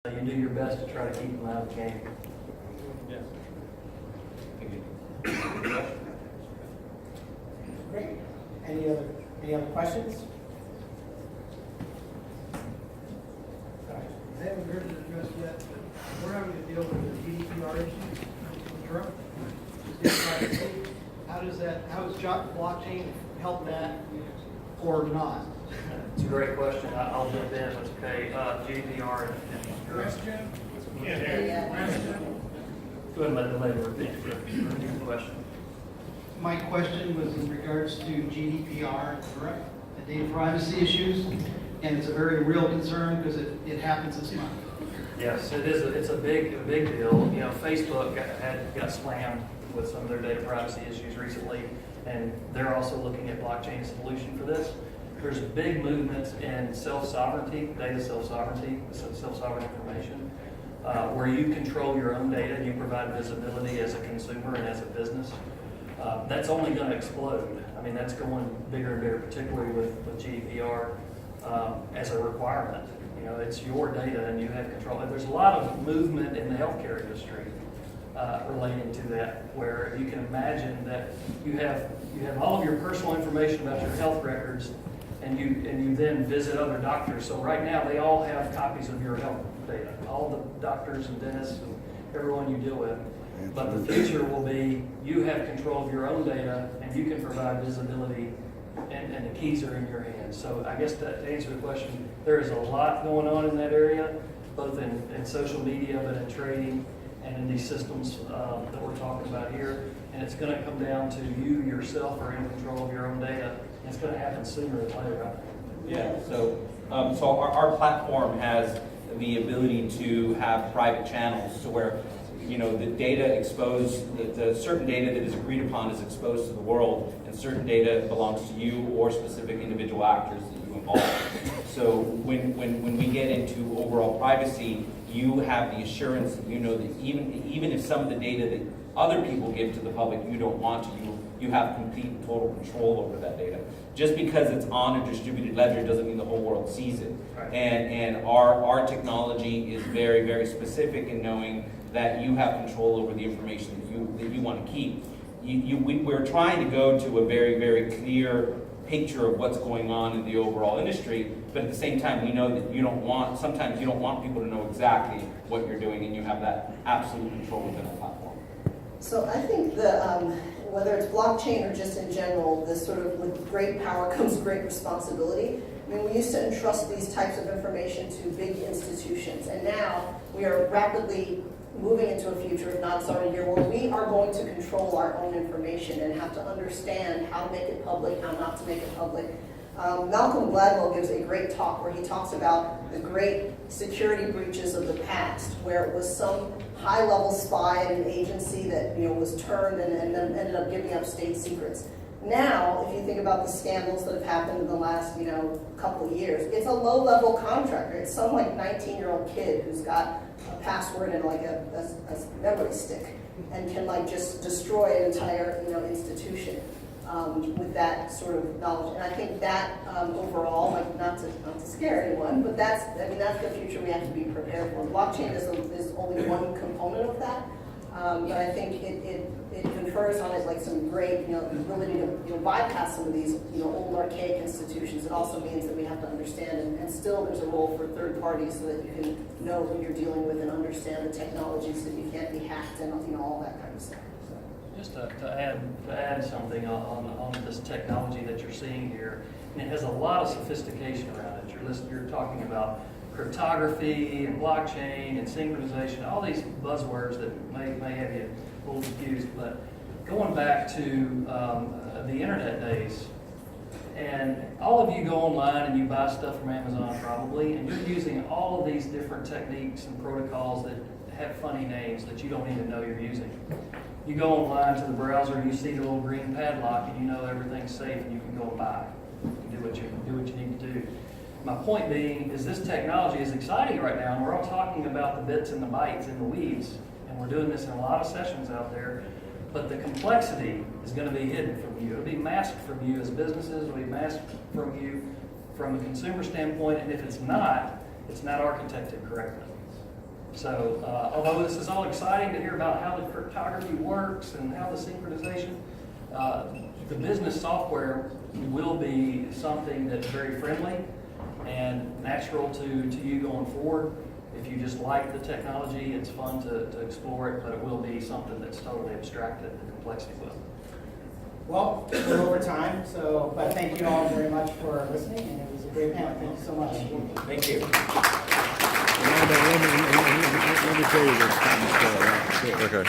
You do your best to try to keep them out of the game. Yes. Great. Any other questions? I haven't heard it addressed yet, but we're having to deal with the GDPR issues from Trump. How is blockchain help that or not? It's a great question. I'll jump in if it's okay. GDPR and Question? go ahead and let the lady repeat the question. My question was in regards to GDPR, correct? The data privacy issues, and it's a very real concern because it happens this month. Yes, it is. It's a big deal. You know, Facebook got slammed with some of their data privacy issues recently, and they're also looking at blockchain solution for this. There's big movements in self-sovereignty, data self-sovereignty, self-sovereign information, where you control your own data and you provide visibility as a consumer and as a business. That's only going to explode. I mean, that's going bigger and bigger, particularly with GDPR as a requirement. You know, it's your data and you have control. And there's a lot of movement in the healthcare industry relating to that, where you can imagine that you have all of your personal information about your health records, and you then visit other doctors. So right now they all have copies of your health data, all the doctors and dentists and everyone you deal with. But the future will be you have control of your own data and you can provide visibility, and the keys are in your hands. So I guess to answer the question, there is a lot going on in that area, both in social media, but in trading and in these systems that we're talking about here. And it's going to come down to you yourself are in control of your own data. And it's going to happen sooner than later, I think. Yeah, so our platform has the ability to have private channels to where, you know, the data exposed, the certain data that is agreed upon is exposed to the world, and certain data belongs to you or specific individual actors that you involve. So when we get into overall privacy, you have the assurance that you know that even if some of the data that other people give to the public you don't want to, you have complete and total control over that data. Just because it's on a distributed ledger doesn't mean the whole world sees it. Right. And our technology is very, very specific in knowing that you have control over the information that you want to keep. We're trying to go to a very, very clear picture of what's going on in the overall industry, but at the same time, we know that sometimes you don't want people to know exactly what you're doing, and you have that absolute control within a platform. So I think whether it's blockchain or just in general, this sort of with great power comes great responsibility. I mean, we used to entrust these types of information to big institutions, and now we are rapidly moving into a future, if not starting here, where we are going to control our own information and have to understand how to make it public, how not to make it public. Malcolm Gladwell gives a great talk where he talks about the great security breaches of the past, where it was some high-level spy at an agency that was turned and then ended up giving up state secrets. Now, if you think about the scandals that have happened in the last couple of years, it's a low-level contractor. It's some 19-year-old kid who's got a password and a memory stick and can just destroy an entire institution with that sort of knowledge. And I think that overall, not to scare anyone, but that's the future we have to be prepared for. Blockchain is only one component of that, but I think it confers on it some great ability to bypass some of these old archaic institutions. It also means that we have to understand, and still there's a role for third parties so that you can know who you're dealing with and understand the technology so you can't be hacked and all that kind of stuff. Just to add something on this technology that you're seeing here, and it has a lot of sophistication around it. You're talking about cryptography and blockchain and synchronization, all these buzzwords that may have you a little confused. But going back to the internet days, and all of you go online and you buy stuff from Amazon probably, and you're using all of these different techniques and protocols that have funny names that you don't even know you're using. You go online to the browser and you see the little green padlock and you know everything's safe and you can go and buy. You can do what you need to do. My point being is this technology is exciting right now, and we're all talking about the bits and the bytes and the weeds, and we're doing this in a lot of sessions out there, but the complexity is going to be hidden from you. It'll be masked from you as businesses, it'll be masked from you from a consumer standpoint, and if it's not architected correctly. So although this is all exciting to hear about how the cryptography works and how the synchronization, the business software will be something that's very friendly and natural to you going forward. If you just like the technology, it's fun to explore it, but it will be something that's totally abstracted, the complexity will. Well, we're over time, so, but thank you all very much for listening, and it was a great panel. Thank you so much. Thank you. Let me tell you this. Okay.